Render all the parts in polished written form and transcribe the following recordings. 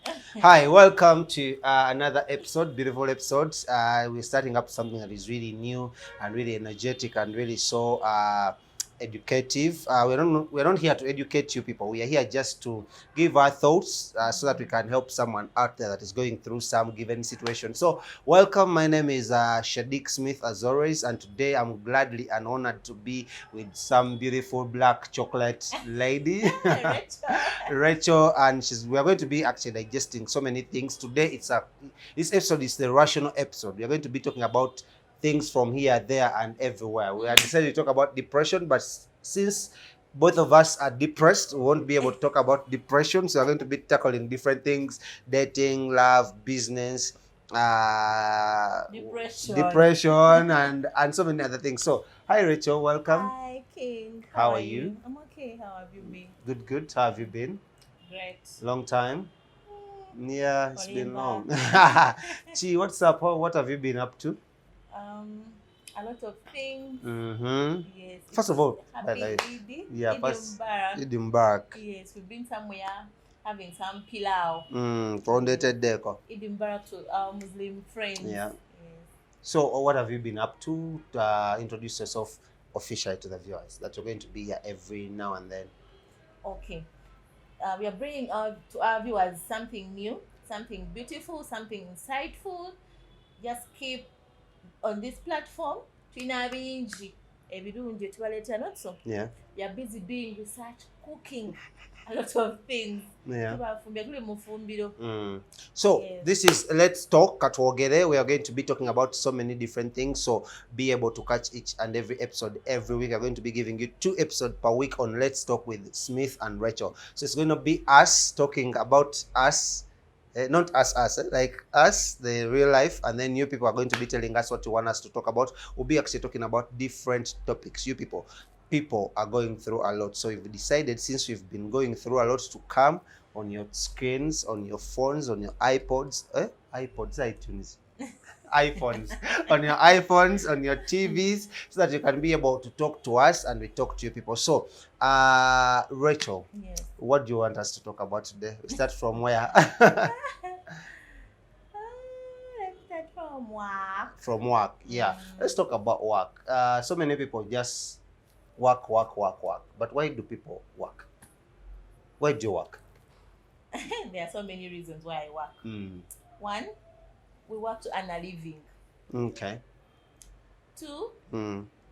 Hi, welcome to another episode, beautiful episodes. We're starting up something that is really new and really energetic and really so educative. We're not here to educate you people. We are here just to give our thoughts so that we can help someone out there that is going through some given situation. So, welcome. My name is Shadik Smith, as always, and today I'm gladly and honored to be with some beautiful black chocolate lady. Rachel, and we are going to be actually digesting so many things today. This episode is the rational episode. We are going to be talking about things from here, there, and everywhere. We have decided to talk about depression, but since both of us are depressed, we won't be able to talk about depression. So we're going to be tackling different things: dating, love, business, depression, and so many other things. So, hi Rachel, welcome. Hi, King. How are you? I'm okay. How have you been? Good. How have you been? Great. Long time. Yeah, it's Calling been long. back. Chi, what's up? What have you been up to? A lot of things. Yes. First of all, Happy like, Eid. yeah, Eid first Mubarak. Eid Mubarak. Yes, we've been somewhere having some pilau. Founded there. Eid Mubarak to our Muslim friends. Yeah. Yes. So, what have you been up to? Introduce yourself officially to the viewers. That you're going to be here every now and then. Okay. We are bringing to our viewers something new, something beautiful, something insightful. Just keep on this platform. Twinabingi ebirungi etubaleetera not so. Yeah. We are busy doing research, cooking, a lot of things. Yeah. Tubafumbira tuli mu ffumbiro. So Yes. this is Let's Talk Katwogere. We are going to be talking about so many different things. So be able to catch each and every episode every week. I'm going to be giving you 2 episodes per week on Let's Talk with Smith and Rachel. So it's going to be us talking about us. Not us, like us, the real life, and then you people are going to be telling us what you want us to talk about. We'll be actually talking about different topics. You people are going through a lot. So we've decided, since we've been going through a lot, to come on your screens, on your phones, on your iPods, iTunes, iPhones, on your iPhones, on your TVs, so that you can be able to talk to us and we talk to you people. So, Rachel, Yes. what do you want us to talk about today? We start from where? Let's start from work. From work, yeah. Let's talk about work. So many people just work. But why do people work? Why do you work? There are so many reasons why I work. One, we work to earn a living. Okay. 2,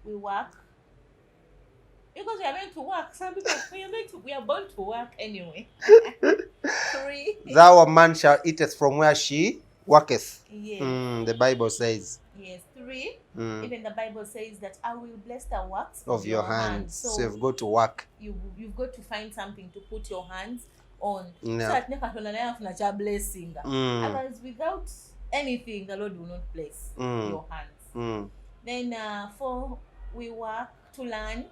we work because we are meant to work. Some people we are born to work anyway. 3, Thou a man shall eateth from where she worketh. yes. The Bible says. Yes, 3. Even the Bible says that I will bless the works Of your hands. So, So you've got to work. you've got to find something to put your hands on. Yeah. So that Katonda naye afuna kya blessing. Otherwise, without anything, the Lord will not bless your hands. Then 4, we work to learn.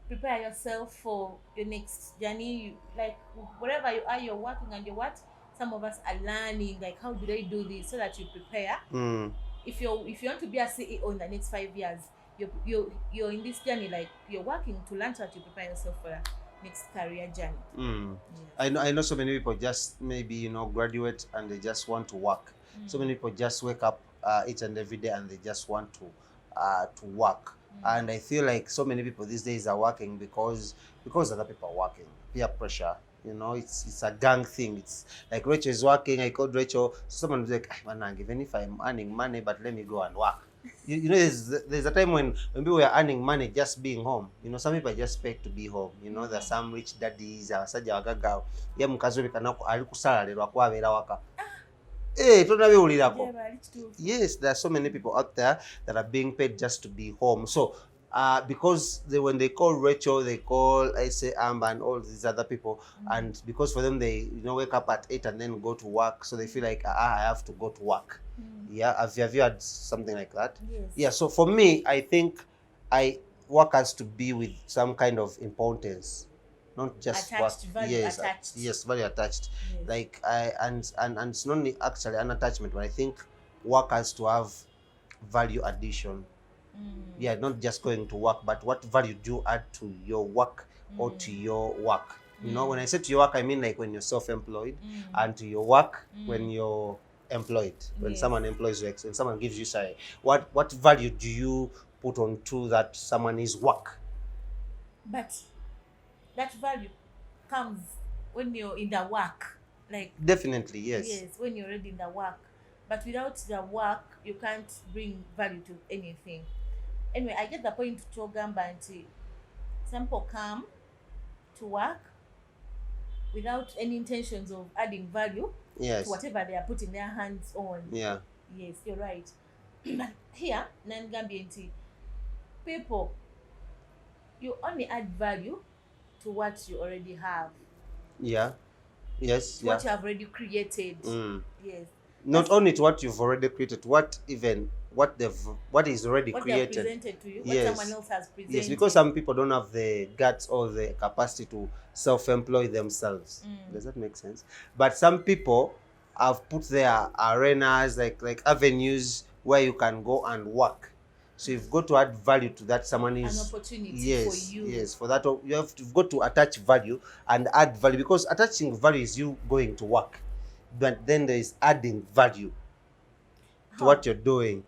Prepare yourself for your next journey. Like wherever you are, you're working and you're what? Some of us are learning, like how do I do this, so that you prepare. If you want to be a CEO in the next 5 years, you're in this journey, like you're working to learn so that you prepare yourself for the next career journey. Yes. I know so many people just maybe graduate and they just want to work. So many people just wake up each and every day and they just want to work. And I feel like so many people these days are working because other people are working. Peer pressure, it's a gang thing. It's like Rachel is working. I called Rachel. Someone was like, man, even if I'm earning money, but let me go and work. There's a time when people are earning money just being home. Some people just expect to be home. There's some rich daddies, abasajja abagagga, ye mukazi we kana ali kusalalirwa kwabeera waka. Yes, there are so many people out there that are being paid just to be home. So because when they call Rachel, they call Amber and all these other people, and because for them they wake up at 8 and then go to work, so they feel like I have to go to work. Yeah, have you had something like that? Yes. Yeah. So for me, I think work has to be with some kind of importance. Not just Attached, work. value attached. Yes, very attached. Yes. Like and it's not only actually an attachment, but I think work has to have value addition. Yeah, not just going to work, but what value do you add to your work or to your work? You know, when I say to your work, I mean like when you're self-employed, and to your work when you're employed. When someone employs you, when someone gives you salary, what value do you put onto that someone is work? But that value comes when you're in the work. Like, Definitely, yes. yes, when you're already in the work. But without the work, you can't bring value to anything. Anyway, I get the point to Togamba and some people come to work without any intentions of adding value Yes. to whatever they are putting their hands on. Yeah. Yes, you're right. But here, Nangambie, people, you only add value to what you already have, Yeah. Yes. to Yeah. what you have already created. Yes. Not only to what you've already created, what is already What they have created. presented to you, what Yes. someone else has presented. Yes, because some people don't have the guts or the capacity to self-employ themselves. Does that make sense? But some people have put their arenas, like avenues where you can go and work. So you've got to add value to that. Someone is an opportunity for you. Yes, for that you've got to attach value and add value, because attaching value is you going to work, but then there is adding value to what you're doing.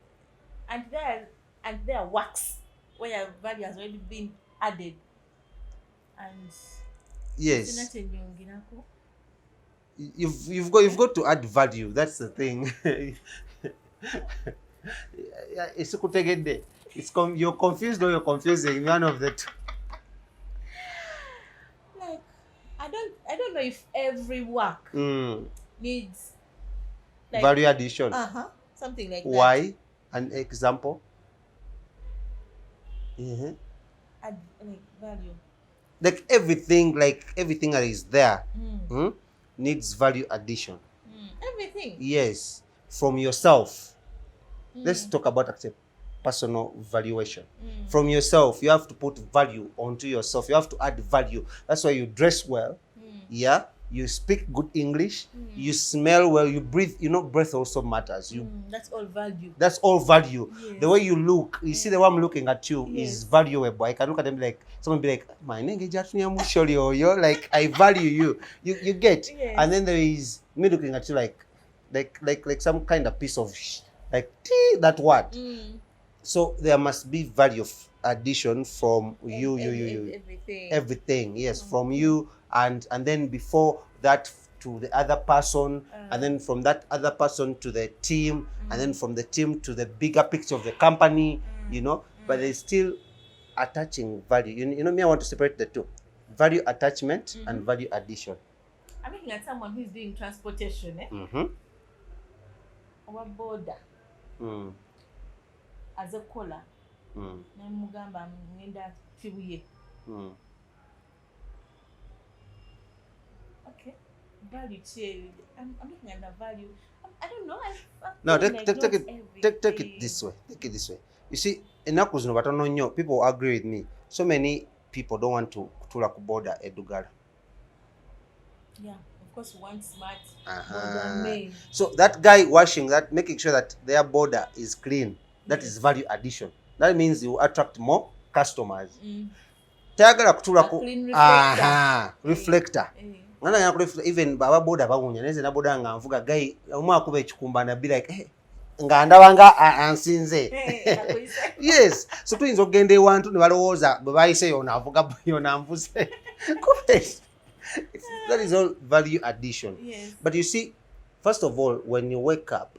And there are works where value has already been added. And Yes, you've got to add value. That's the thing. You're confused or you're confusing, one of the two. Like, I don't know if every work needs like value addition. Something like Why? An example? add like value. Like everything that is there needs value addition. Everything. Yes, from yourself. Let's talk about personal valuation. From yourself, you have to put value onto yourself. You have to add value. That's why you dress well. Yeah, you speak good English. You smell well. You breathe. You know, breath also matters. That's all value. That's all value. Yes. The way you look, you see the way I'm looking at you is valuable. I can look at them like someone be like, "My name is yo." Like, I value you. You get. Yes. And then there is me looking at you like some kind of piece of like that word. So there must be value addition from you. Everything. Yes, from you, and then before that to the other person, and then from that other person to the team, and then from the team to the bigger picture of the company. You know, but there's still attaching value. You know me, I want to separate the two: value attachment and value addition. I'm looking at someone who's doing transportation, or border. As a caller, namugamba ngenda Kibuye. Okay, value change. I'm looking at the value. I don't know. No, take it this way. Take it this way. You see, enaku zino batono nnyo, people agree with me. So many people don't want to kutula ku border edugala. Yeah, of course, one smart border man. So that guy washing that, making sure that their border is clean, that is value addition. That means you attract more customers. Tayagala kutula ku reflector. Even baba border bawunya neze na border nga nvuga guy omwa kuba ekikumba na be like nga ndabanga ansinze. Yes, so tuyinza okugenda ewantu ne balowooza bwe bayise yona avuga yona nvuze. That is all value addition. Yes. But you see, first of all, when you wake up,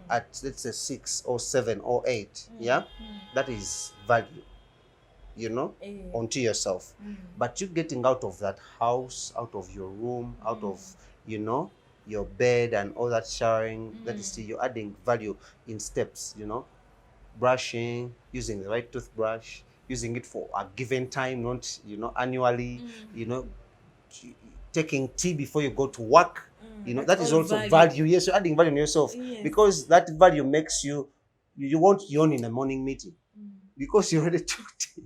at let's say 6 or 7 or 8, that is value, you know, onto yourself. But you getting out of that house, out of your room, out of, you know, your bed and all that showering, that is still you're adding value in steps, you know, brushing, using the right toothbrush, using it for a given time, not, you know, annually, you know, taking tea before you go to work, you know, that is also value. Yes, you're adding value in yourself, because that value makes you won't yawn in a morning meeting because you already took tea.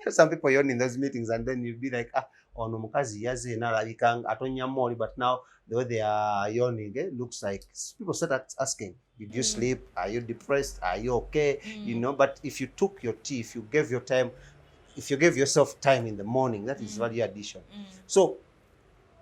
Some people yawn in those meetings and then you'll be like, ono mukazi yaze nalabika atonya moli, but now the way they are yawning, looks like people start asking, did you sleep? Are you depressed? Are you okay? You know, but if you took your tea, if you gave your time, if you give yourself time in the morning, that is value addition. So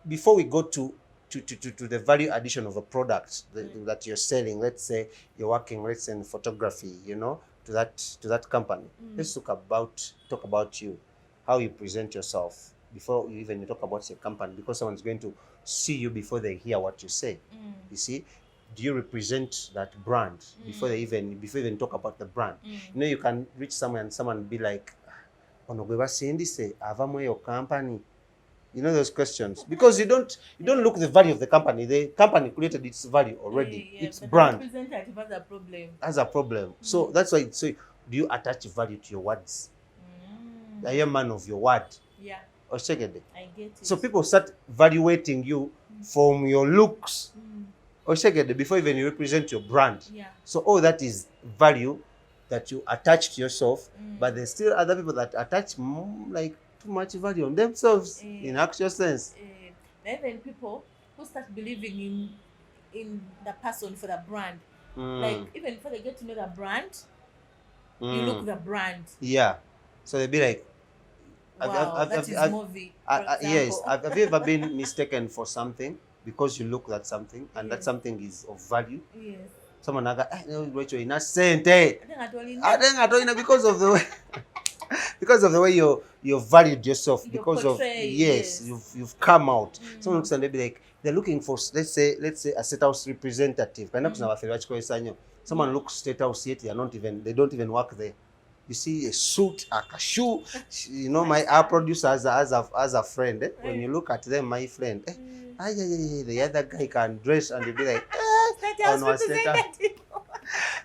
before we go to the value addition of a product that you're selling, let's say you're working, let's say in photography, you know, to that company. Let's talk about you, how you present yourself before you even talk about your company, because someone's going to see you before they hear what you say. You see, do you represent that brand before you even talk about the brand? You know, you can reach someone and someone be like, ono gwe basindise ava mu your company. You know those questions, because you don't look the value of the company. The company created its value already. Its brand has a problem. So that's why. So do you attach value to your words? Are you a man of your word? Yeah. Or check it. I get it. So people start evaluating you from your looks. Or check it before even you represent your brand. Yeah. So all that is value that you attach to yourself, but there's still other people that attach like too much value on themselves in actual sense. Then people who start believing in the person for the brand, like even before they get to know the brand, you look the brand. Yeah. So they'll be like, wow, that is movie. Yes. Have you ever been mistaken for something because you look at something and that something is of value? Yes. Someone aga, Racheal, ina sente. I think I don't know because of the way because of the way you valued yourself, because of you've come out. Someone looks and they be like, they're looking for, let's say a state house representative. Someone looks state house yet they don't even work there. You see a suit, a shoe. You know, our producer as a friend. When you look at them, my friend, the other guy can dress and you'll be like,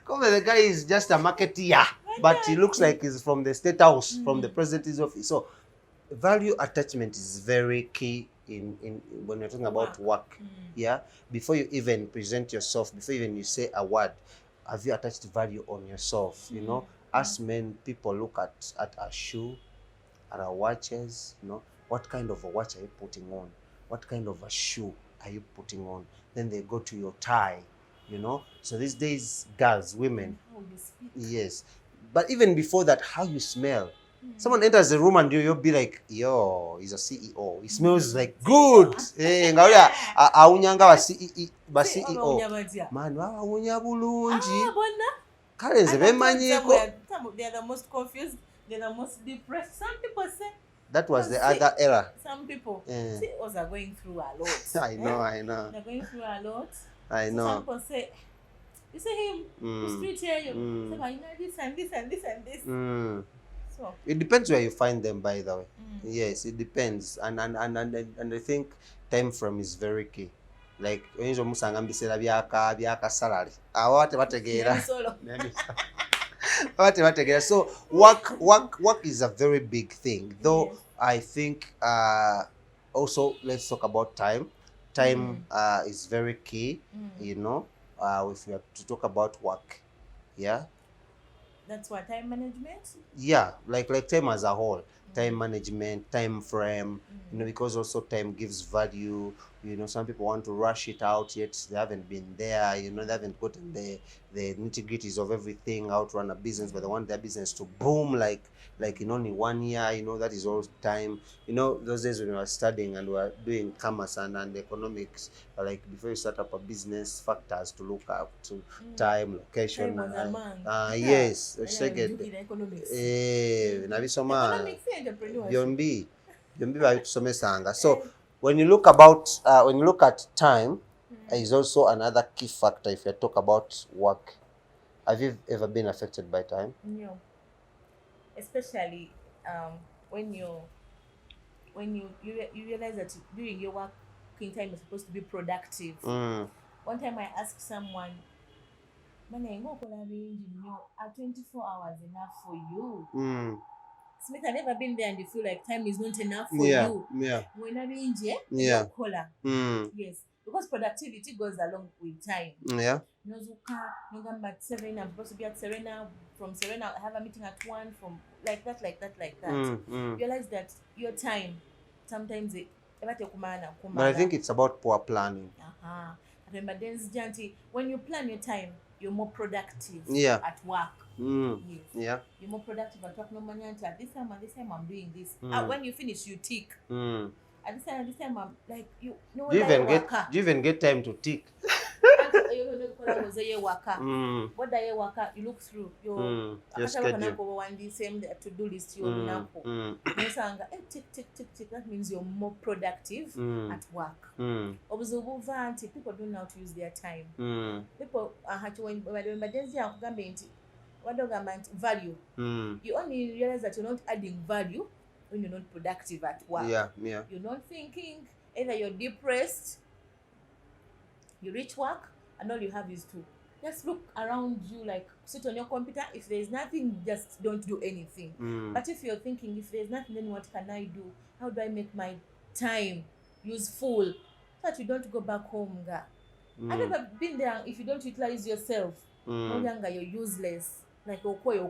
the guy is just a marketeer, but he looks like he's from the state house, from the president's office. So value attachment is very key in when you're talking about work. Yeah, before you even present yourself, before even you say a word, have you attached value on yourself? You know, as men, people look at our shoe, at our watches. You know, what kind of a watch are you putting on? What kind of a shoe are you putting on? Then they go to your tie. You know, so these days, girls, women, yes, but even before that, how you smell. Someone enters the room and you'll be like, yo, he's a CEO. He smells like good. Aunyanga ba CEO. Man, awunya bulungi. Kale nze bemanyiko. They are the most confused. They are the most depressed. Some people say that was the other era. Some people CEOs are going through a lot. I know. They're going through a lot. I know. Some people say, you see him, the street here, you say, I know this and this and this and this. So it depends where you find them, by the way. Yes, it depends. And I think time frame is very key. Like when you musanga mbisera byaka salary. Awate bategeera. So work is a very big thing. Though I think also let's talk about time. Time is very key, you know, if you have to talk about work. Yeah. That's what, time management? Yeah, like time as a whole. Time management, time frame, you know, because also time gives value. You know, some people want to rush it out, yet they haven't been there, you know, they haven't gotten the nitty-gritties of everything, how to run a business, but they want their business to boom like in only 1 year, you know, that is all time. You know, those days when we were studying and we were doing commerce and economics, like before you start up a business, factors to look up to time, location. Yes, byombi babitusomesanga. So when you look at time, is also another key factor if you talk about work. Have you ever been affected by time? No. Especially when you realize that during your working time is supposed to be productive. One time I asked someone, "Man, are 24 hours enough for you?" Smith, I've never been there and you feel like time is not enough for you. Yeah. Yes. Because productivity goes along with time. Yeah. At 7, I'm supposed to be at Serena. From Serena, I have a meeting at 1. From like that. Realize that your time sometimes but I think it's about poor planning. Remember, when you plan your time, you're more productive Yeah. at work. Yes. Yeah. You're more productive at work. No money until at this time I'm doing this. Mm. When you finish, you tick. Mm. At this time I'm like you know Do you even get waka. do you even get time to tick? What day waka you look through your schedule. one the same to-do list your lunako. Tick. That means you're more productive at work. Observe people don't know how to use their time. People when value. You only realize that you're not adding value when you're not productive at work. Yeah. You're not thinking, either you're depressed, you reach work, and all you have is to just look around you, like sit on your computer. If there's nothing, just don't do anything. But if you're thinking, if there's nothing, then what can I do? How do I make my time useful so that you don't go back home? I've never been there. If you don't utilize yourself, no longer you're useless. Like okoye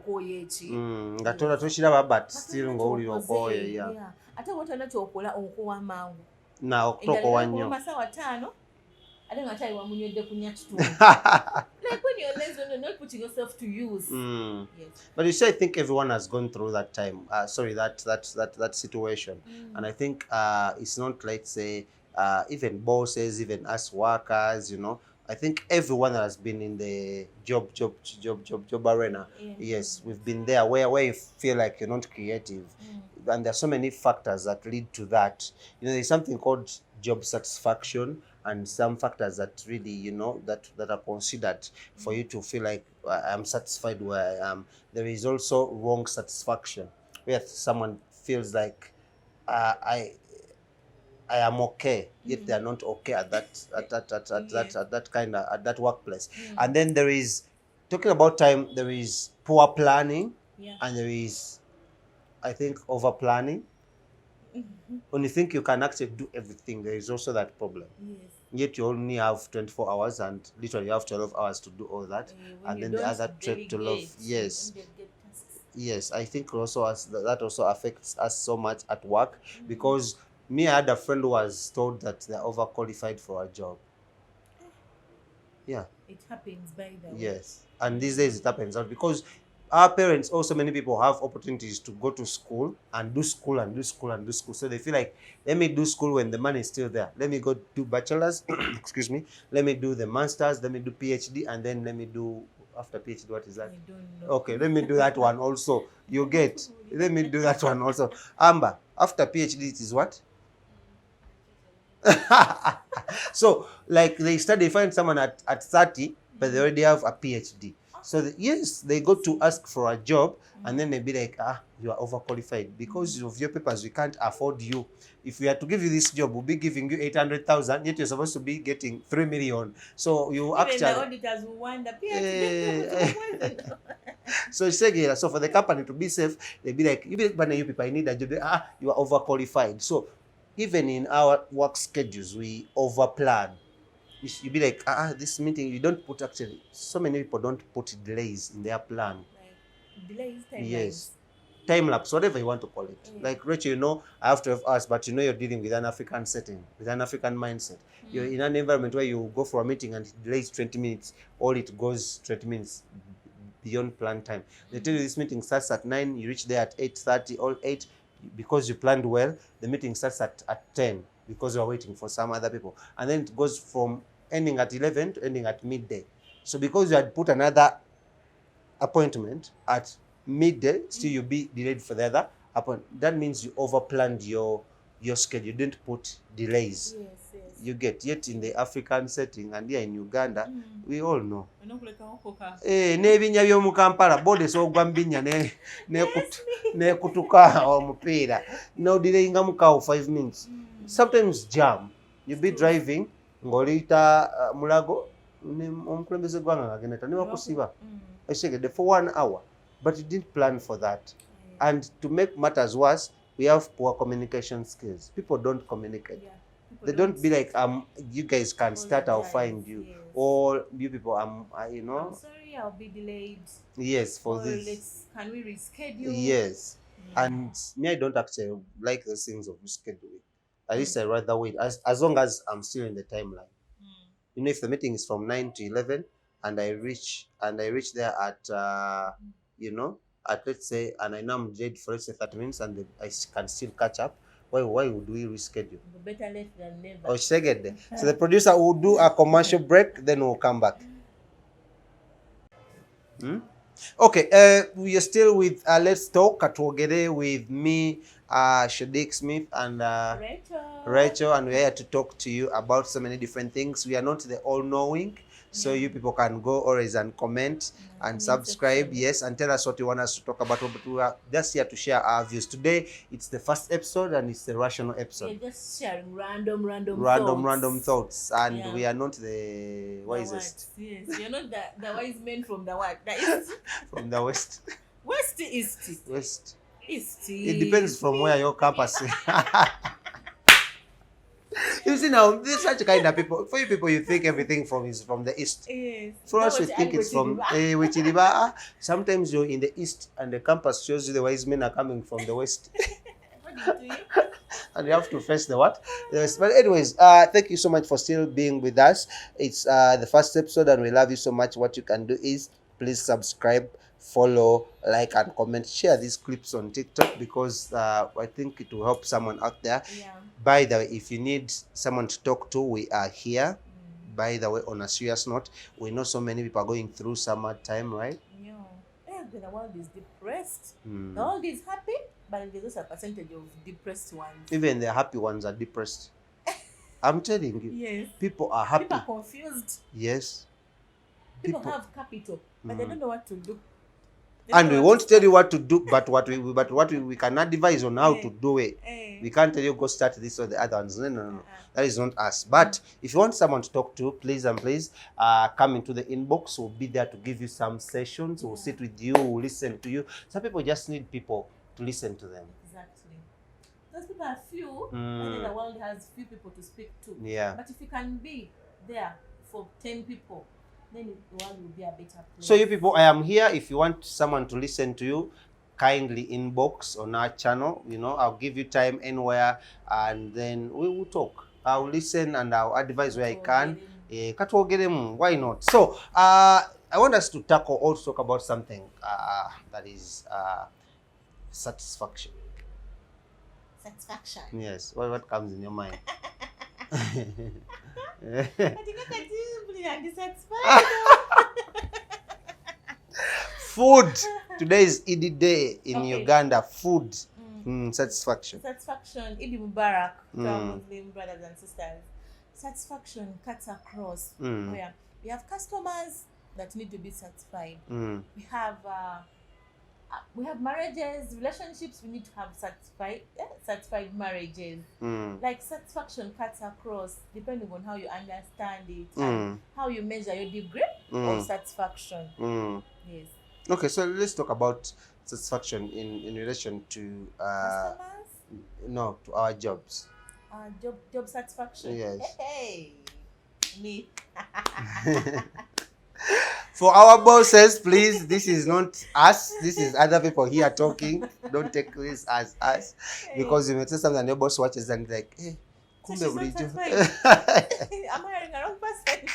ngatola toshiraba but still ngowulira okoye. Yeah. Ate what anachokola okuwa mangu na okutokowa nnyo masawa 5 ate nga tayi wamunywedde kunya kitundu. Like when you're lazy, you're not putting yourself to use. Yes. But you see, I think everyone has gone through that time. That situation, and I think it's not like say even bosses, even us workers, I think everyone that has been in the job arena, yes, we've been there where you feel like you're not creative, and there's so many factors that lead to that. There's something called job satisfaction, and some factors that really, that are considered for you to feel like I'm satisfied where I am. There is also wrong satisfaction, where someone feels like I am okay, yet they are not okay at that workplace. And then there is, talking about time, there is poor planning, and there is, I think, over planning. When you think you can actually do everything, there is also that problem. Yes. Yet you only have 24 hours and literally you have 12 hours to do all that. And then the other trait to love. Yes, I think also that also affects us so much at work, because me, I had a friend who was told that they're overqualified for a job. Yeah. It happens by the way. Yes. And these days it happens because our parents, also many people have opportunities to go to school and do school and do school and do school. So they feel like, let me do school when the money is still there. Let me go do bachelor's, excuse me. Let me do the master's, let me do PhD, and then let me do, after PhD, what is that? I don't know. Okay, let me do that one also. You get, let me do that one also. Amber, after PhD, it is what? So, like they find someone at 30, but they already have a PhD. So yes, they go to ask for a job, and then they be like, you are overqualified because of your papers. We can't afford you. If we are to give you this job, we'll be giving you 800,000. Yet you're supposed to be getting 3 million. So you even actually, the auditors will wonder, PhD. So for the company to be safe, they be like, you people, I need a job. You are overqualified. So even in our work schedules, we overplan. You be like, this meeting, you don't put, actually, so many people don't put delays in their plan. Like delays, timelines. Yes. Time lapse, whatever you want to call it. Like, Racheal, I have 12 hours, but you're dealing with an African setting, with an African mindset. You're in an environment where you go for a meeting and it delays 20 minutes, or it goes 20 minutes beyond plan time. They tell you this meeting starts at 9, you reach there at 8:30 or 8, because you planned well. The meeting starts at 10 because you're waiting for some other people. And then it goes from ending at 11 to ending at midday. So because you had put another appointment at midday, still you'll be delayed for the other appointment. That means you overplanned your schedule. You didn't put delays. Yes. You get, yet in the African setting and here in Uganda, we all know. N'ebinya by'omu Kampala bode sogwa mbinya ne kutuka omupiira. No delaying mukawo 5 minutes. Sometimes jam. You be driving ng'oliyita Mulago omukulembeze gwanga agenda ne bakusiba. Eshegedde for 1 hour, but you didn't plan for that. And to make matters worse, we have poor communication skills. People don't communicate. They don't be like, you guys can start, I'll find you. Yes. Or you people, I'm sorry, I'll be delayed. Yes, for or this. Can we reschedule? Yes. And me, I don't actually like those things of rescheduling. At least I rather wait, as long as I'm still in the timeline. If the meeting is from 9 to 11, and I reach there at at, let's say, and I know I'm delayed for, let's say, 30 minutes, and can still catch up, why would we reschedule? Better late than never. Oh, second. So the producer will do a commercial break, then we'll come back. Okay, we are still with Let's Talk Katwogere with me, Shadik Smith, and Racheal, and we're here to talk to you about so many different things. We are not the all-knowing, so you people can go always and comment and subscribe, yes, and tell us what you want us to talk about. But we are just here to share our views. Today, it's the first episode, and it's the rational episode. We're just sharing random thoughts, and we are not the wisest. Yes, you're not the wise men from the what? The east? From the west. West, east. West. East. It depends from where your campus is. You see now, there's such kind of people. For you people, you think everything is from the east. Yes. For us, we think it's from Wichiliba. Sometimes you're in the east, and the campus shows you the wise men are coming from the west. What do you do? And you have to face the what? The west. But anyways, thank you so much for still being with us. It's the first episode, and we love you so much. What you can do is please subscribe, follow, like, and comment. Share these clips on TikTok, because I think it will help someone out there. Yeah. By the way, if you need someone to talk to, we are here. By the way, on a serious note, we know so many people are going through summer time, right? Yeah. The world is depressed. The world is happy, but there's also a percentage of depressed ones. Even the happy ones are depressed. I'm telling you. Yes. People are happy. People are confused. Yes. People have capital, but they don't know what to do. And we won't tell you what to do, but what we can advise on how to do it. We can't tell you go start this or the other ones. No. That is not us. But if you want someone to talk to, please come into the inbox. We'll be there to give you some sessions. We'll sit with you. We'll listen to you. Some people just need people to listen to them. Exactly. Those people are few, and the world has few people to speak to. Yeah. But if you can be there for 10 people, then the world will be a better place. So you people, I am here. If you want someone to listen to you, kindly inbox on our channel. I'll give you time anywhere, and then we will talk. I'll listen and I'll advise where I can. Why not? So I want us to talk about something that is satisfaction. Satisfaction. Yes. What comes in your mind? Food. Today is Eid Day in Uganda. Food. Satisfaction. Satisfaction. Eid Mubarak to our Muslim brothers and sisters. Satisfaction cuts across where we have customers that need to be satisfied. We have marriages, relationships. We need to have satisfied marriages. Like satisfaction cuts across depending on how you understand it and how you measure your degree of satisfaction. Yes. Okay, so let's talk about satisfaction in relation to customers. No, to our jobs. Job satisfaction. Yes. Hey, me. For our bosses, please, this is not us. This is other people here talking. Don't take this as us. Because you may say something and your boss watches and like, hey, so she's not satisfied. Am I hiring a wrong person?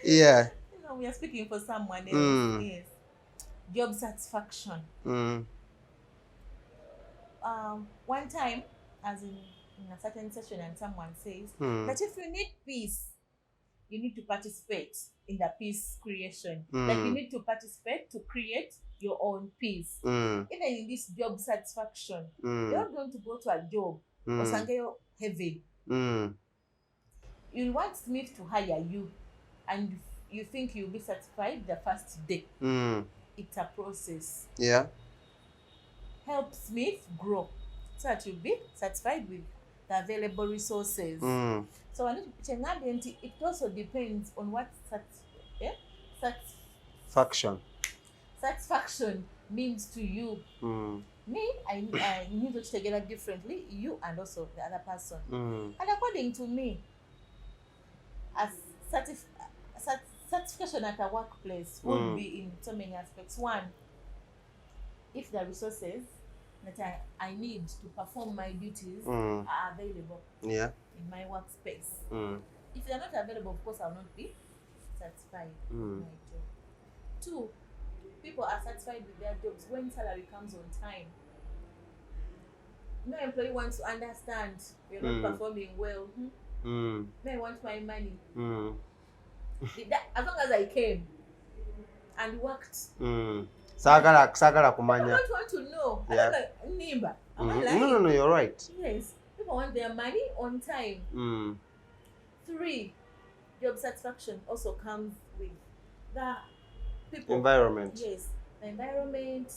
Yeah. We are speaking for someone else. Yes. Job satisfaction. One time, as in a certain session, and someone says that if you need peace, you need to participate in the peace creation. Like you need to participate to create your own peace. Even in this job satisfaction, you're not going to go to a job or sangeyo heaven. You want Smith to hire you, and you think you'll be satisfied the first day. It's a process. Yeah. Help Smith grow so that you'll be satisfied with the available resources. So it also depends on what satisfaction means to you. Me, I need to take it differently, you and also the other person. And according to me, as satisfaction at a workplace would be in so many aspects. One, if the resources that I need to perform my duties are available in my workspace. If they're not available, of course, I'll not be satisfied Mm. with my job. 2, people are satisfied with their jobs when salary comes on time. No employee wants to understand you're not performing well. I want my money. As long as I came and worked. Sagala People kumanya. don't want to know. Yeah. I don't know, Nimba. Am I lying? No, you're right. Yes. People want their money on time. 3, job satisfaction also comes with the people. Environment. Yes. The environment,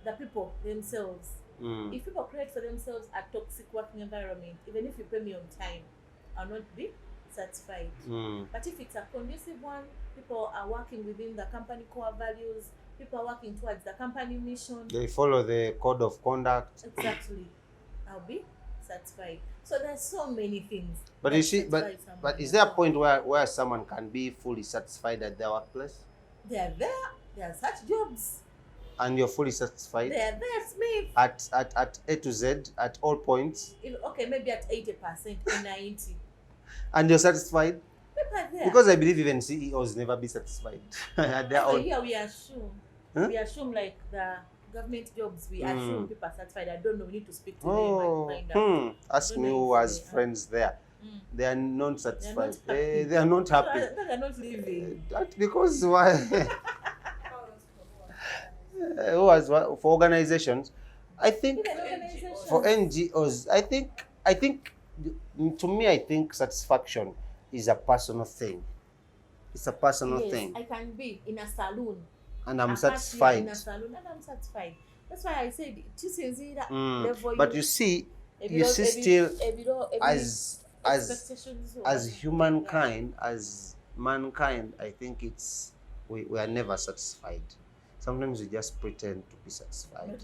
the people themselves. If people create for themselves a toxic working environment, even if you pay me on time, I'll not be satisfied. But if it's a conducive one, people are working within the company core values, people are working towards the company mission. They follow the code of conduct. Exactly. I'll be satisfied. So there's so many things. But you see, but is there a point where someone can be fully satisfied at their workplace? They are there. There are such jobs. And you're fully satisfied? They are there, Smith. At A to Z, at all points? Okay, maybe at 80% or 90%. And you're satisfied? People are there. Because I believe even CEOs never be satisfied. At their own. Here we assume. We assume like the government jobs, we assume people are satisfied. I don't know. We need to speak to them and find out. Ask me who has friends there. They are not satisfied. They are not happy. They are not living. That's because why? Who has what? For organizations, I think for NGOs, I think to me, I think satisfaction is a personal thing. It's a personal thing. I can be in a salon and I'm satisfied. In a salon and I'm satisfied. That's why I said but you see still as humankind, as mankind, I think it's we are never satisfied. Sometimes we just pretend to be satisfied. But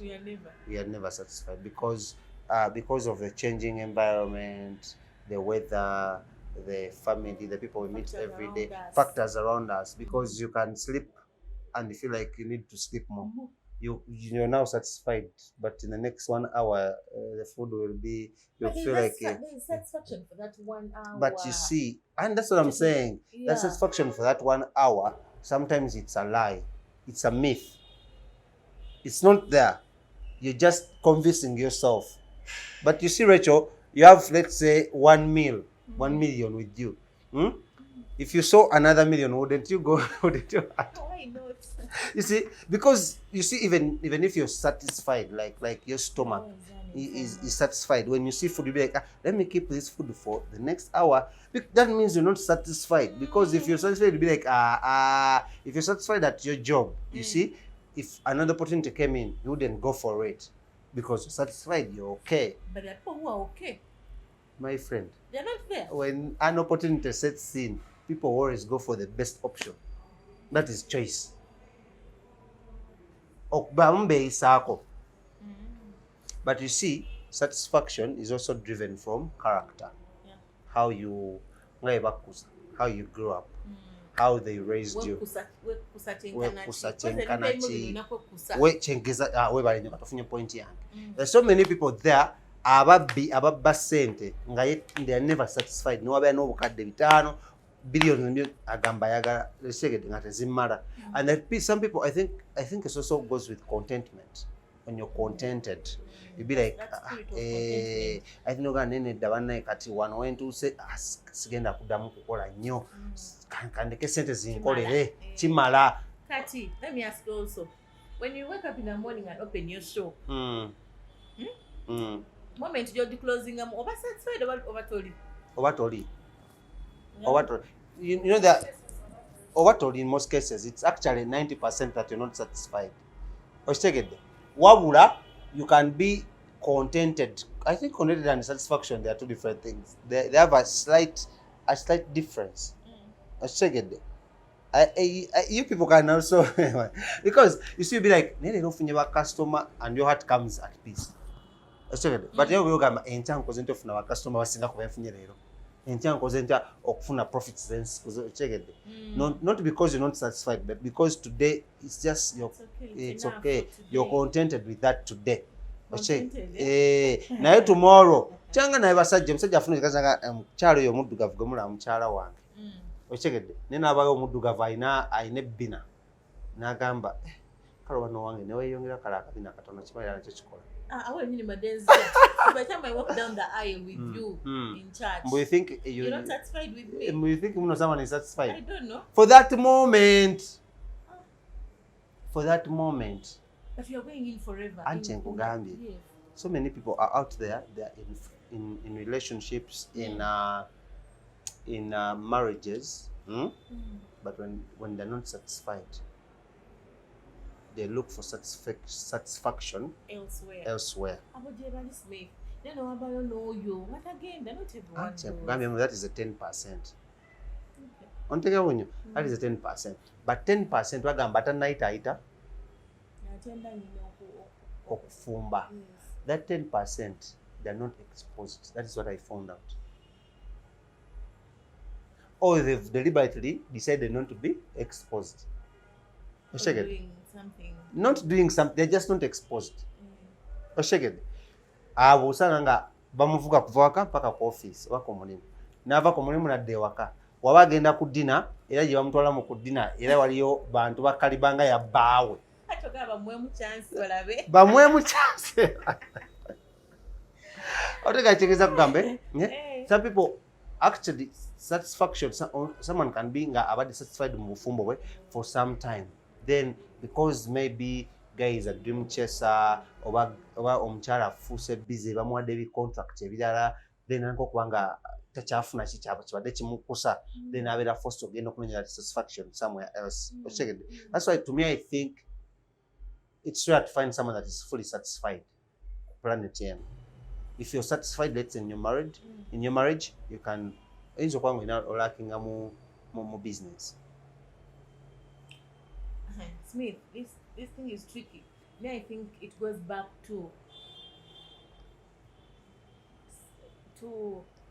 we are never satisfied because of the changing environment, the weather, the family, the people we meet every day, factors around us. Because you can sleep and you feel like you need to sleep more. You're now satisfied, but in the next 1 hour, the food will be. You'll feel like there's satisfaction for that 1 hour. But you see, and that's what I'm saying. That satisfaction for that 1 hour, sometimes it's a lie. It's a myth. It's not there. You're just convincing yourself. But you see, Racheal, you have, let's say, 1 million with you. If you saw another million, wouldn't you go? Wouldn't you? Why not? You see, because you see, even if you're satisfied, like your stomach is satisfied. When you see food, you'll be like, let me keep this food for the next hour. That means you're not satisfied. Because if you're satisfied, you'll be like, if you're satisfied at your job, you see, if another opportunity came in, you wouldn't go for it. Because you're satisfied, you're okay. But there are people who are okay. My friend. They're not there. When an opportunity sets in, people always go for the best option. That is choice. But you see, satisfaction is also driven from character. How you grew up, how they raised you. There's so many people there. Ababba sente nga they are never satisfied. No wabya n'obukadde bitano billions agamba yaga lesegede nga tezimala. And some people, I think it also goes with contentment. When you're contented, you be like, I think you're going to need kati wano wentu se sigenda kudamu kukola nnyo kandeke sente zinkolere kimala. Kati, let me ask you also, when you wake up in the morning and open your show, moment you're closing them, over satisfied over toli. You know that over toli in most cases it's actually 90% that you're not satisfied. Wabula, you can be contented. I think contented and satisfaction, they are two different things. They have a slight difference. You people can also because you see, you be like, customer, and your heart comes at peace. But you will come in town because into our customer was single in town because into okufuna profits then not because you're not satisfied, but because today it's just it's okay. You're contented with that today. Now tomorrow changa na basajja musajja afuna kazanga mchalo yo muddugavu gomula mchala wange okitegedde naye n'abayo omuddugavu ayina ebbina n'agamba kale wano wange neweeyongera kale akabina katono kimalira nakyo kikola. I wouldn't need my dance. By the time I walk down the aisle with you in church, But you think you're not satisfied with me? You think someone is satisfied? I don't know. For that moment. For that moment. But you're going in forever. Yes. So many people are out there. They are in relationships, in marriages. But when they're not satisfied, they look for satisfaction elsewhere. They know about you. What again? They're not everyone. That is a 10%. That is a 10%. But 10% wagamba tanaita okufumba. That 10% they're not exposed. That is what I found out. Or they've deliberately decided not to be exposed. Not doing something, they're just not exposed. Oshegede. Abo usanga nga bamuvuga kuva waka mpaka ku office wako mulimu. Nava ku mulimu nadde waka. Waba agenda ku dinner era gye bamutwala mu ku dinner era waliyo bantu bakalibanga ya baawe. Bamwemu chance olabe. Bamwemu chance. Otegachekeza kugambe. Some people actually satisfaction, someone can be abadi satisfied mu bufumbo bwe for some time. Then because maybe guy is a dream chaser oba omukyala afuuse busy bamuwadde ebi contract ebirala then anko kubanga takyafuna kibadde kimukusa then abeera forced ogenda okunonyera satisfaction somewhere else. That's why to me I think it's rare to find someone that is fully satisfied. Planet M. If you're satisfied, let's say in your marriage, you can lacking more business. Smith, this thing is tricky. Me, I think it goes back to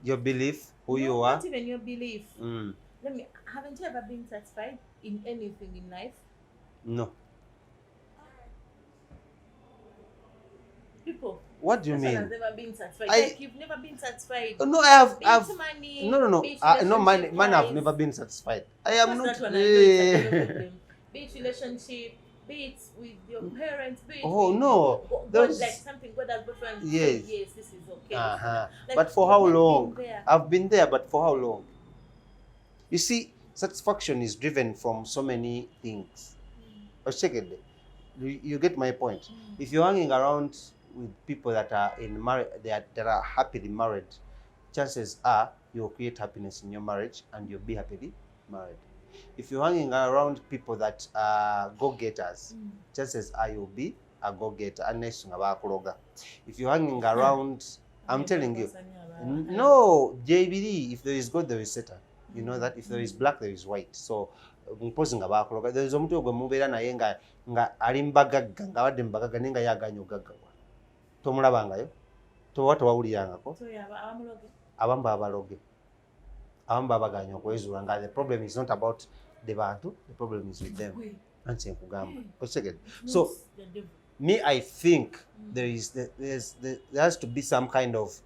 your belief, who you are. Not even your belief. Haven't you ever been satisfied in anything in life? No. People. What do you mean? Has never been satisfied. Like you've never been satisfied. No, I have. Money, no. No, money. I've never been satisfied. I am not. Be it relationship, be it with your parents, be it no. God, like something God has brought and yes, this is okay. Like, but for how long? I've been there, but for how long? You see, satisfaction is driven from so many things. You get my point. If you're hanging around with people that are in marriage, that are happily married, chances are you'll create happiness in your marriage and you'll be happily married. If you're hanging around people that are go-getters, chances are you'll be a go-getter. If you're hanging around, I'm telling you, no, JBD, if there is God, there is Satan. You know that if there is black, there is white. So, there is omuntu gwe mubeera naye nga ali mbagagga nga wadde mbagagga naye nga yaganya ogaggawa. Tomulabangayo? Towawulirangako? Abamu babaloge. Abamu babaganya okwezuula nga the problem is not about the bantu, the problem is with them. Anti nkugamba. So, me, I think there has to be some kind of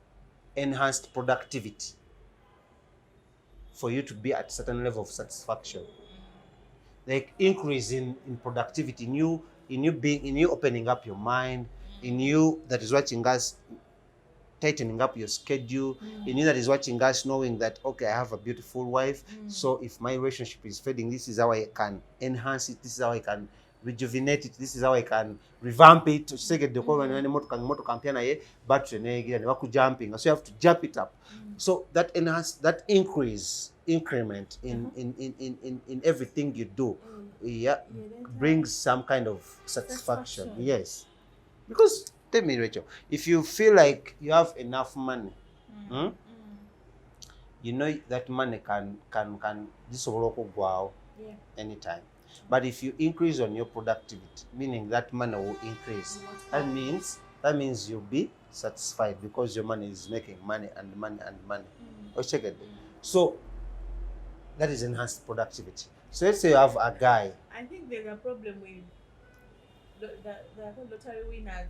enhanced productivity for you to be at a certain level of satisfaction. Like increase in productivity, in you opening up your mind, in you that is watching us tightening up your schedule, in you that is watching us knowing that, okay, I have a beautiful wife, so if my relationship is fading, this is how I can enhance it, this is how I can rejuvenate it, this is how I can revamp it. So you have to jump it up. So that increment in everything you do, brings some kind of satisfaction. Yes. Because tell me, Racheal, if you feel like you have enough money, you know that money can go anytime. But if you increase on your productivity, meaning that money will increase, that means you'll be satisfied because your money is making money and money and money. So that is enhanced productivity. So let's say you have a guy. I think there's a problem with the lottery winners.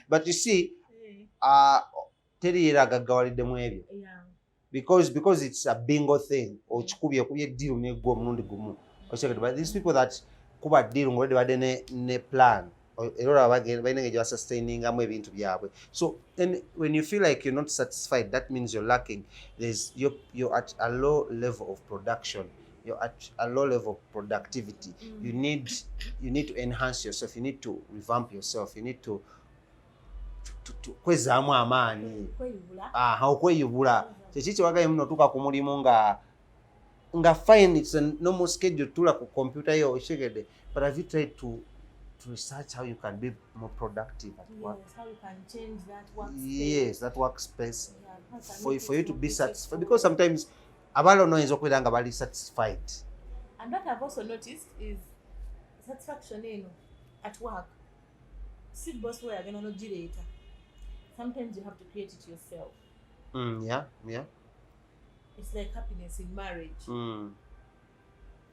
But you see, teriyera agaggawaliddemu ebyo Yeah. because it's a bingo thing okikubye deal negwa omulundi gumu. But these people that kuba deal ng'olwadde badde ne plan era olaba balina engeri gye basustainingamu ebintu byabwe. So then when you feel like you're not satisfied, that means you're lacking. You're at a low level of production. You're at a low level of productivity. You need to enhance yourself. You need to revamp yourself. You need to kwezaamu amaanyi, okweyubula. Kyeki kyewagaye muno tuuka ku mulimu nga fine, it's a normal schedule, tula ku computer yo oshegede, but have you tried to research how you can be more productive at work? Yes, how you can change that workspace. Yes, that workspace. Yeah, for you to be satisfied, because sometimes abalo no oyinza okubeera nga bali satisfied. And what I've also noticed is satisfaction at work. See boss where you're gonna later. Sometimes you have to create it yourself. Yeah. It's like happiness in marriage.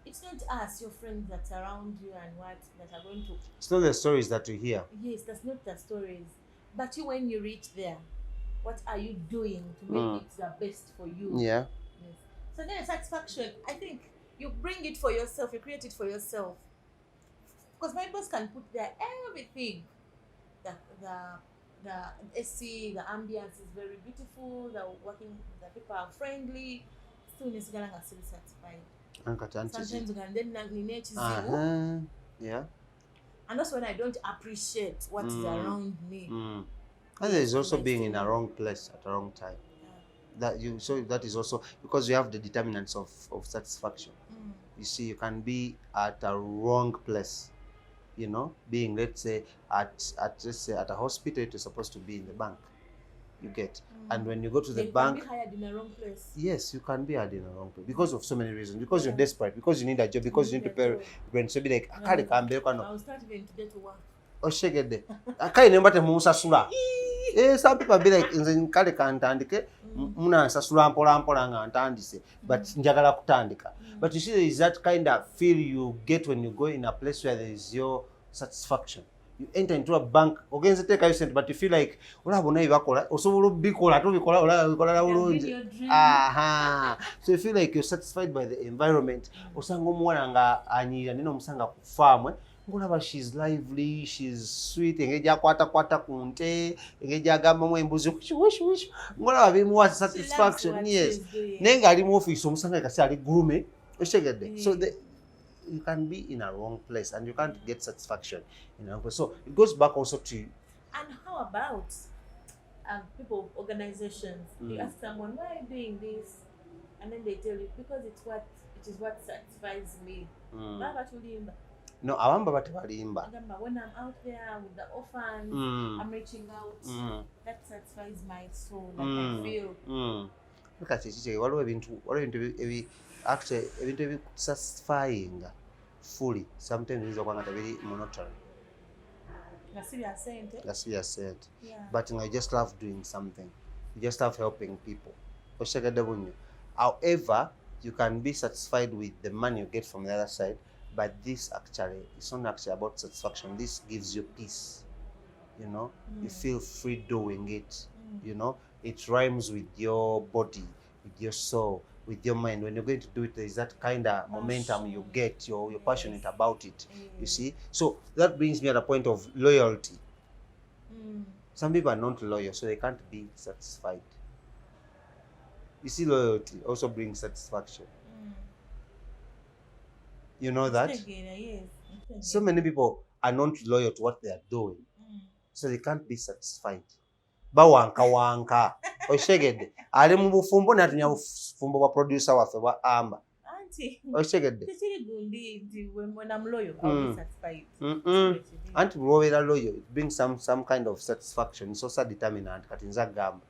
It's not us, your friends that's around you and what that are going to. It's not the stories that we hear. Yes, that's not the stories. But you, when you reach there, what are you doing to make it the best for you? Yeah. Yes. So then satisfaction, I think you bring it for yourself, you create it for yourself. Because my boss can put there everything. The AC, the ambience is very beautiful, the people are friendly. Still is still satisfied. Sometimes you can then yeah. And that's when I don't appreciate what is around me. And there is also being in a wrong place at a wrong time. That is also because you have the determinants of satisfaction. You see, you can be at a wrong place. You know, being, let's say, at a hospital, you're supposed to be in the bank. You get, and when you go to the bank, you can be hired in a wrong place. Yes, you can be hired in a wrong place because of so many reasons. Because you're desperate, because you need a job, because you need to pay rent. So be like, I will start even to get to work. Oh, shake it. I can't remember the Musa Sula. Some people be like, in Kali Kantandike, Muna Sasula Polamporanga and Tandise, but Njagala Kutandika. But you see, there is that kind of feel you get when you go in a place where there is your satisfaction. You enter into a bank, against the take cent, but you feel like, so you feel like you're satisfied by the environment. She's lively, she's sweet, satisfaction. Yes. So you can be in a wrong place and you can't get satisfaction in a wrong place. So it goes back also to. And how about people, organizations? You ask someone, why are you doing this? And then they tell you, because it is what satisfies me. No, abamba batabalimba. When I'm out there with the orphans, I'm reaching out. That satisfies my soul. Like I feel. Look at it. What are we actually every satisfying fully? Sometimes it's very monotony. That's what you said. But I just love doing something. You just love helping people. However, you can be satisfied with the money you get from the other side. But this actually, it's not actually about satisfaction. This gives you peace. You know, you feel free doing it. You know, it rhymes with your body, with your soul, with your mind. When you're going to do it, there's that kind of momentum you get. You're passionate about it. You see? So that brings me at a point of loyalty. Some people are not loyal, so they can't be satisfied. You see, loyalty also brings satisfaction. You know that? So many people are not loyal to what they are doing. So they can't be satisfied. Bawanka. Oshegede. Ali mu bufumbo natunya bufumbo bwa producer waffe bwa Amba. Auntie. Oshegede. When I'm loyal, I'll be satisfied. Auntie bw'obeera loyal, it brings some kind of satisfaction. It's also determinant. Kati nza gamba.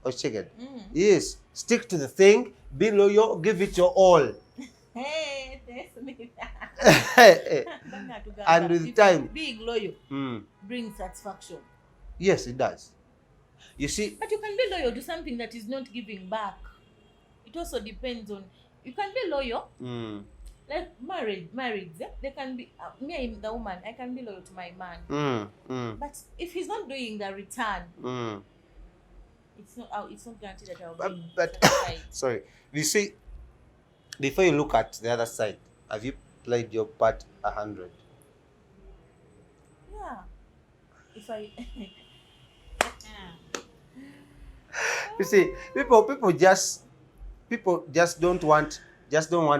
Oshegede. Yes. Stick to the thing. Be loyal. Give it your all. Hey, that's me. And with time, being loyal brings satisfaction. Yes, it does. You see, but you can be loyal to something that is not giving back. It also depends on. You can be loyal. like married, they can be me, I'm the woman, I can be loyal to my man. But if he's not doing the return, it's not guaranteed that I'll be But satisfied. sorry, you see, before you look at the other side, have you played your part 100? Yeah. If I You see, people just don't want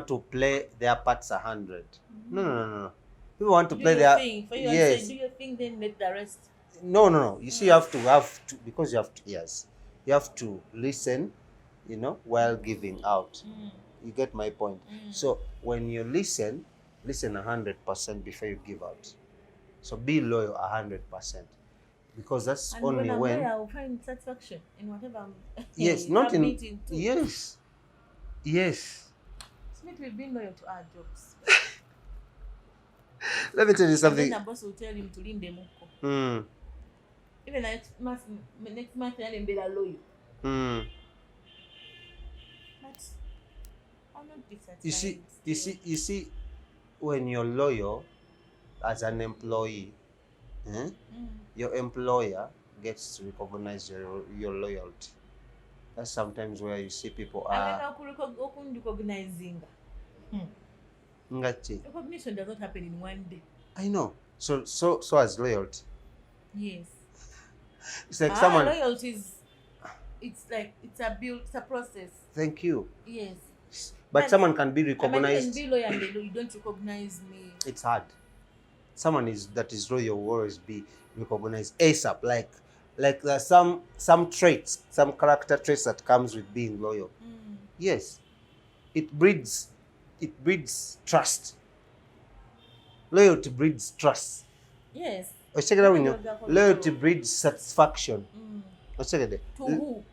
to play their parts 100. No. People want to do play your their thing. For you, I say yes. do your thing, then let the rest. No. You see, you have to because you have to yes. You have to listen, while giving out. You get my point. So when you listen 100% before you give out. So be loyal 100%. Because that's And only when I'm when loyal, I will find satisfaction in whatever I'm yes, not in submitting to. yes. Smith, we've been loyal to our jobs. Let me tell you And something. then the boss will tell him to lean the muko. Even next month, I'll be loyal. But I'll not be satisfied. You see, when you're loyal as an employee, your employer gets to recognize your loyalty. That's sometimes where you see people are. Recognizing. Recognition does not happen in one day. I know. So as loyalty. Yes. It's like someone. Loyalty is. It's like it's a process. Thank you. Yes. But someone can be recognized. I can be loyal and you don't recognize me. It's hard. Someone that is loyal will always be recognized ASAP. Like there's some traits, some character traits that comes with being loyal. Yes. It breeds trust. Loyalty breeds trust. Yes. Loyalty breeds satisfaction. To who?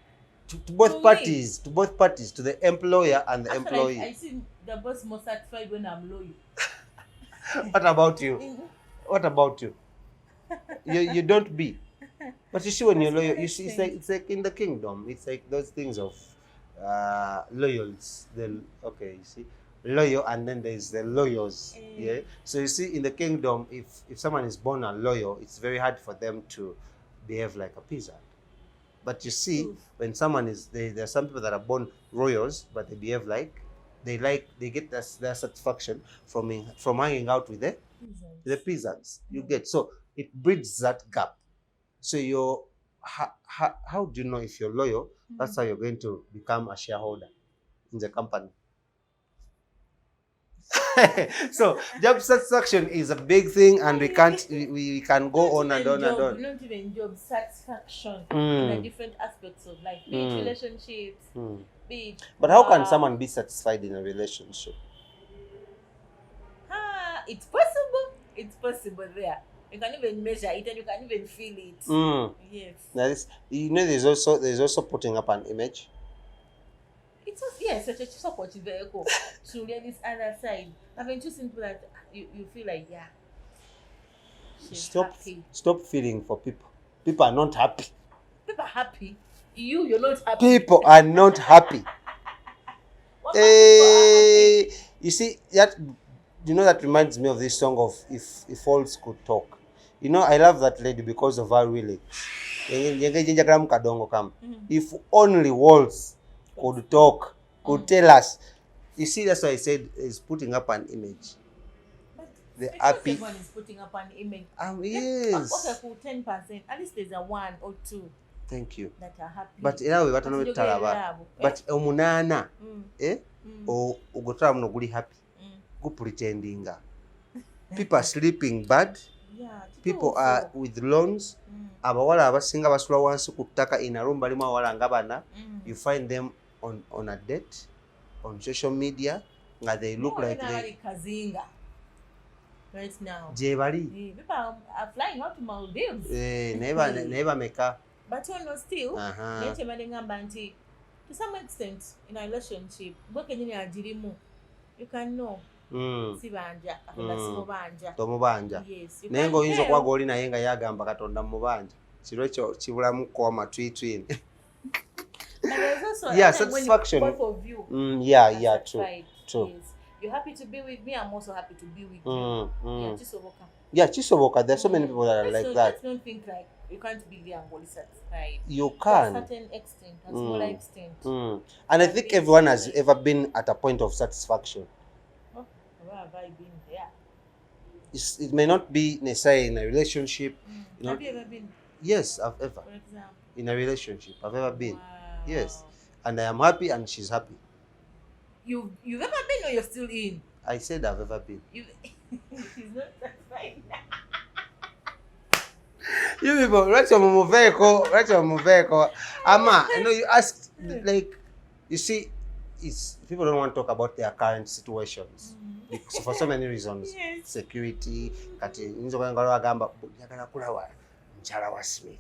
To both parties. To both parties, to the employer and the employee. I see the boss more satisfied when I'm loyal. What about you? What about you? You don't be. But you see, when you're loyal, you see, it's like in the kingdom. It's like those things of loyals. You see, loyal, and then there's the loyals. Yeah. So you see, in the kingdom, if someone is born a loyal, it's very hard for them to behave like a peasant. But you see, when someone is there are some people that are born royals, but they behave like they get their satisfaction from hanging out with the peasants. You get, so it bridges that gap. So how do you know if you're loyal? That's how you're going to become a shareholder in the company. So job satisfaction is a big thing, and we can go on and on and on. Not even job satisfaction in the different aspects of life, be it relationships, But how can someone be satisfied in a relationship? It's possible. It's possible there. You can even measure it and you can even feel it. Yes. That is, there's also putting up an image. It's just, yes, such a support vehicle to get this other side. I've been too simple that you feel like, yeah, she's happy. Stop feeling for people. People are not happy. People are happy. You're not happy. People are not happy. You see that. That reminds me of this song of if walls could talk. I love that lady because of her lyrics. If only walls could talk, could tell us. You see, that's why I said is putting up an image. But the happy. Everyone is putting up an image. Yes. Okay, for 10%, at least there's a 1 or 2. Thank you. That are happy. But but omunana, or ugotara muno guli happy. Go pretending. People are sleeping bad. Yeah, people are with loans. Abawala abasinga basula wansi ku ttaka in a room balimu awala nga bana. You find them on a date on social media nga they look like they right now. People are flying out to Maldives. Never make up. But still, to some extent in a relationship, you can know. Tomubanja. Yes, naye ng'oyinza okwaga oli naye nga yagamba Katonda mubanja kirwekyo kibulamuko amatwitwini. But there's also yeah, satisfaction. Both of you true. Yes. you're happy to be with me, I'm also happy to be with you. Yeah, chisoboka. Yeah, chisoboka. There's so many people that are like that. Let's not think like you can't be there and fully satisfied. You To a can. certain extent, a smaller extent. And I think everyone has ever been at a point of satisfaction. Oh, where have I been there? It may not be necessarily in a relationship. Have you ever been? Yes, I've ever. For example. In a relationship, I've ever been. Wow. Yes, and I am happy, and she's happy. You've ever been, or you're still in? I said I've ever been. He's not satisfied. You people, Racheal Muveko. Ama, you asked, like, you see, it's people don't want to talk about their current situations because for so many reasons. Yes. Security, kati nzo kwa ngalo agamba yakana kula wa mchala wa Smith.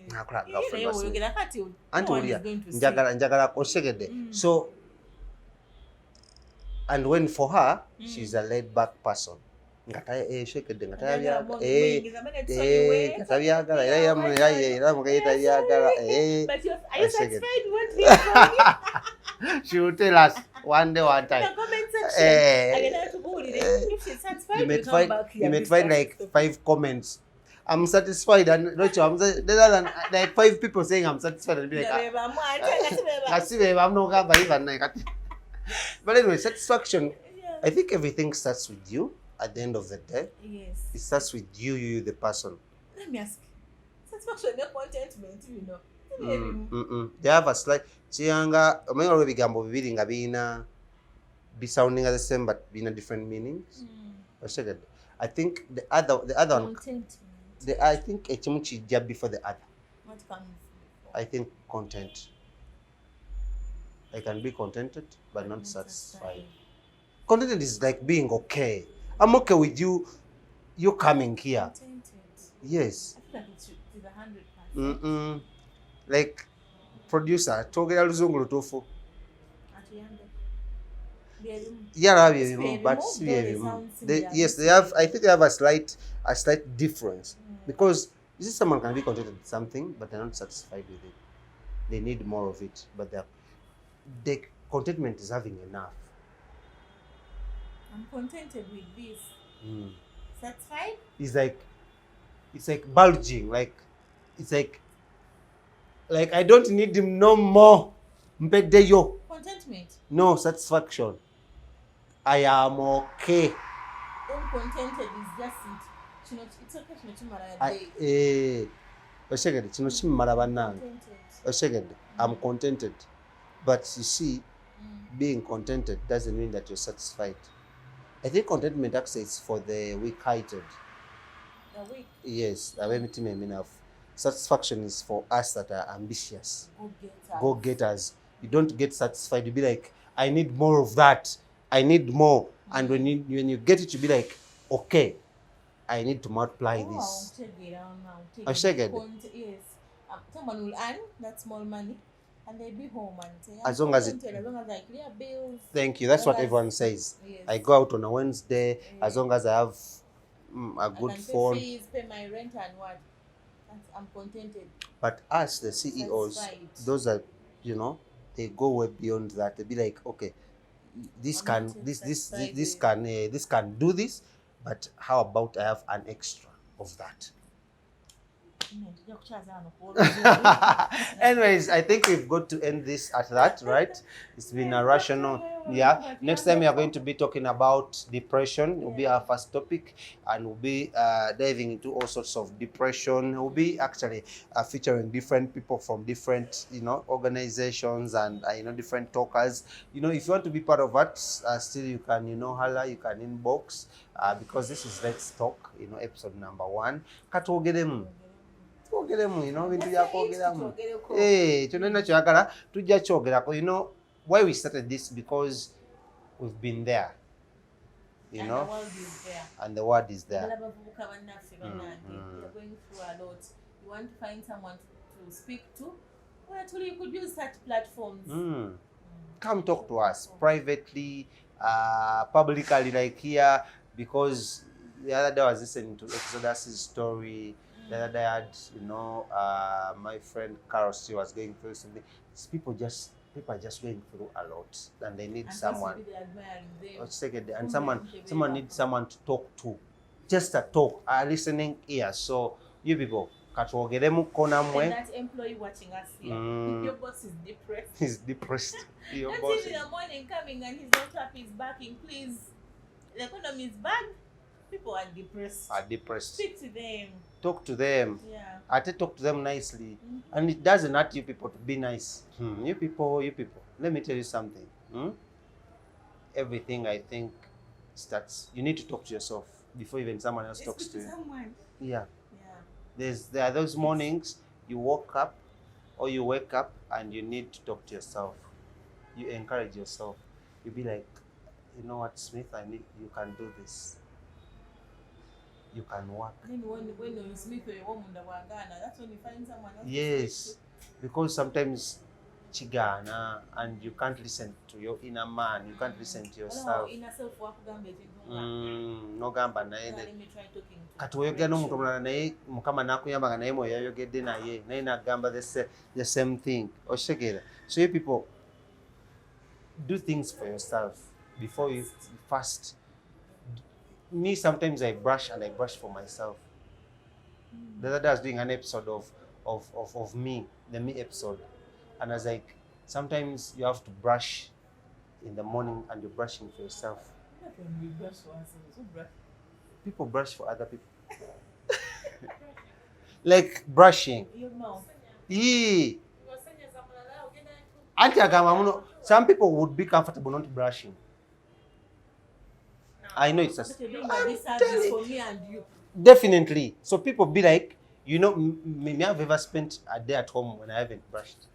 Nakula girlfriend wa Smith. Antulia, njagala koshegede. So, and when for her, she's a laid back person. Ngataya shekede ngataya ngataya era mukayita byagala But are you satisfied with me? She will tell us one day, one time. In the comment section, if she's satisfied, you may find like 5 comments. I'm satisfied, and like 5 people saying I'm satisfied, and be like, I'm not even like. But anyway, satisfaction. I think everything starts with you. At the end of the day, yes, it starts with you, the person. Let me ask. Satisfaction, no contentment, They have a slight. Chianga, I mean, already gambo bibiri nga bina be sounding the same but being a different meanings. I think the other one. I think echimuchi jab before the other. What comes? I think content. I can be contented but not satisfied. Contented is like being okay. I'm okay with you coming here. Contented. Yes. I feel like it's 100%. Like producer, togera luzungu lutufu. But yes, they have. I think they have a slight difference because you see, someone can be contented with something, but they're not satisfied with it. They need more of it, but the contentment is having enough. I'm contented with this. Satisfied? It's like bulging. Like it's like I don't need him no more. Mpedeyo. Contentment. No satisfaction. I am okay. Uncontented is just it. It's okay. I'm contented. But you see, being contented doesn't mean that you're satisfied. I think contentment actually is for the weak-hearted. The weak? Yes. Satisfaction is for us that are ambitious. Go-getters. You don't get satisfied. You be like, I need more of that. I need more. And when you get it, you be like, okay, I need to multiply this. Yes. Someone will earn that small money and they'll be home and say, as long as I clear bills. Thank you. That's what everyone says. Yes. I go out on a Wednesday, as long as I have a good phone. Pay my rent and what? I'm contented. But us, the CEOs, those are, they go way beyond that. They be like, okay, this can do this, but how about I have an extra of that? Anyways, I think we've got to end this at that, right? It's been a rational. Yeah. Next time we are going to be talking about depression. It will be our first topic, and we'll be diving into all sorts of depression. We'll be actually featuring different people from different, organizations and different talkers. If you want to be part of that, still you can, holla, you can inbox, because this is Let's Talk, episode number 1. Katogeremu. Bintu byakwogeramu. Kyonna kyagala tujja kyogerako. Why we started this, because we've been there. And the word is there. You're going through a lot. You want to find someone to speak to? Well, actually, you could use such platforms. Come talk to us privately, publicly, like here, because the other day I was listening to Exodus's story. The other day I had, my friend Carol, she was going through something. These people just people are just going through a lot and they need And someone. possibly they're admiring them. Or second, and Mm, someone needs someone to talk to. Just a talk, a listening ear. So you people, katwogeremu kona And mwe. that employee watching us here, your boss is depressed. He's depressed. Your Not boss even in the morning coming and he's not happy, he's barking, please. The economy is bad. People are depressed. Speak to them. Talk to them. Yeah. I talk to them nicely. And it doesn't hurt you people to be nice. You people. Let me tell you something. Everything I think starts. You need to talk to yourself before even someone else talks to you. Someone. Yeah. Yeah. There are those mornings you wake up and you need to talk to yourself. You encourage yourself. You be like, you know what, Smith, you can do this. You can work. Then when you're Smith or you're woman, that's when you find someone else. Yes, because sometimes chigana and you can't listen to your inner man. You can't listen to yourself. Inner self work no gamba naye. Let me try talking to. Kati oyogera n'omuntu omulala naye Mukama n'akuyambanga naye mwe yayogedde naye n'agamba the same thing. Oshegera. So you people, do things for yourself before you fast. Me, sometimes I brush for myself. The other day I was doing an episode of me, the me episode. And I was like, sometimes you have to brush in the morning and you're brushing for yourself. When we brush for ourselves, who brush? People brush for other people. Like brushing. You know. Yeah. Some people would be comfortable not brushing. I know it's a for me and you. Definitely. So people be like, you know, me have ever spent a day at home when I haven't brushed.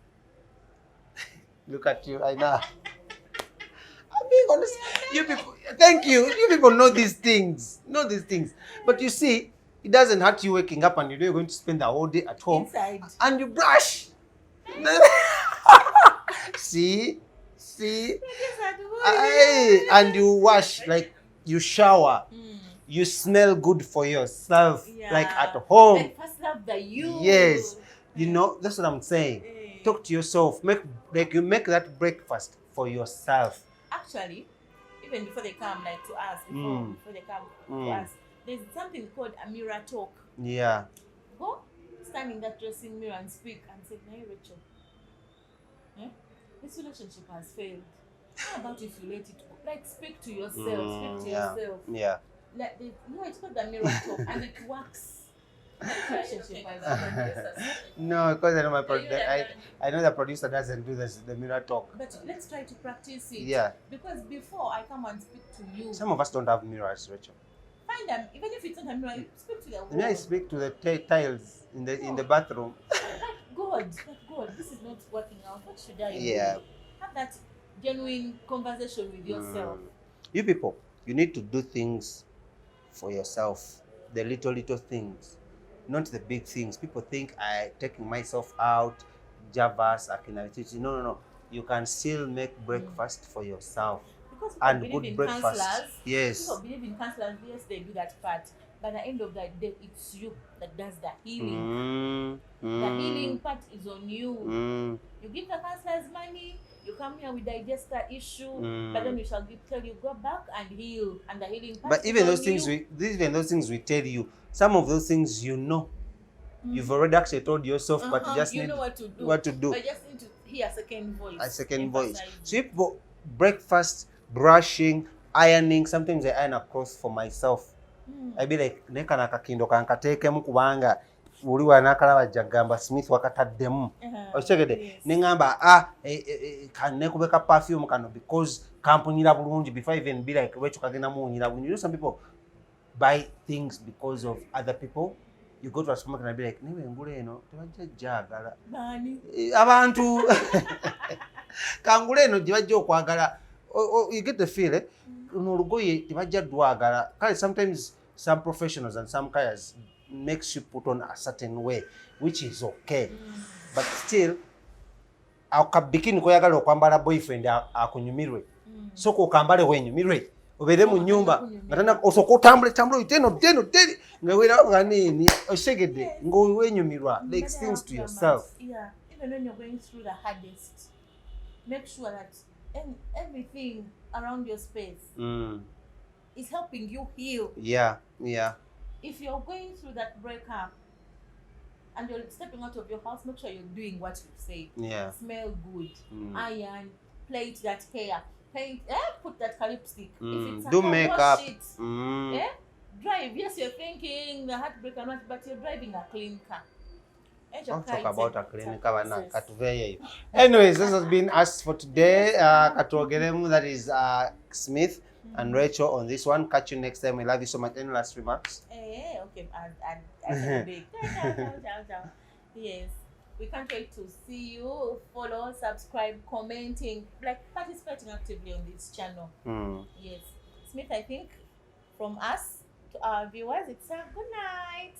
Look at you, I know. I'm being honest. You people, thank you. You people know these things. But you see, it doesn't hurt you waking up and you're going to spend the whole day at home. Inside. And you brush. See? And you wash, like you shower. You smell good for yourself, like at home. Like first love the you. Yes. You know, that's what I'm saying. Talk to yourself. Make that breakfast for yourself. Actually, even before they come to us, before they come to us, there's something called a mirror talk. Yeah. Go stand in that dressing mirror and speak and say, "Hey, Racheal, this relationship has failed. How about if you let it go? Like speak to yourself. Yourself. Yeah. Like it's called the mirror talk, and it works. No, because I know I know the producer doesn't do this, the mirror talk. But let's try to practice it. Yeah. Because before I come and speak to you, some of us don't have mirrors, Racheal. Find them, even if it's not a mirror, speak to the wall. May I speak to the tiles in the bathroom? God, this is not working out. What should I do? Yeah. Have that genuine conversation with yourself. You people, you need to do things for yourself. The little things, not the big things. People think I taking myself out, Javas, activity. No. You can still make breakfast for yourself. Because and good breakfast. Yes. People believe in counselors. Yes, they do that part. But at the end of the day, it's you that does the healing. The healing part is on you. You give the counselors money. You come here, we digest the issue, but then we shall tell you go back and heal, and the healing part. But even those things we tell you, some of those things you know, you've already actually told yourself, but you just need know what to do. I just need to hear a second voice. So if breakfast, brushing, ironing, sometimes I iron a clothes for myself. I be like, neka nakakindo kankatekemu kubanga uliwa nakalaba jagamba Smith wakataddemu. Ochegede nengamba kanne kubeka perfume kano because kampunyira bulungi before even be like wecho kagenda munyira. You know, some people buy things because of other people. You go to a supermarket and be like, niwe ngule eno tebajja jagala bani abantu kangule eno tebajja okwagala. You get the feel n'olugoye tebajja dwagala. Kale sometimes some professionals and some kayas makes you put on a certain way, which is okay. But still, akabikini koyagala okwambala boyfriend akunyumirwe. So ko kambale wenyumirwe. Obere mu nyumba ngatana osoko tambule iteno nga wera nganini oshegede ngo wenyumirwa. Like things to yourself. Yeah, even when you're going through the hardest, make sure that everything around your space is helping you heal. Yeah. If you're going through that breakup and you're stepping out of your house, make sure you're doing what you say. Yeah. Smell good, iron, plait that hair, paint, put that lipstick. If it's a Do car, makeup. wash it. Drive. Yes, you're thinking the heartbreak or not, but you're driving a clean car. Don't talk about a clean car now. Anyways, this has been us for today. Katuogeremu, that is Smith and Rachel on this one. Catch you next time. We love you so much. Any last remarks? Okay. Yes. We can't wait to see you. Follow, subscribe, commenting, like participating actively on this channel. Yes. Smith, I think from us to our viewers, it's a good night.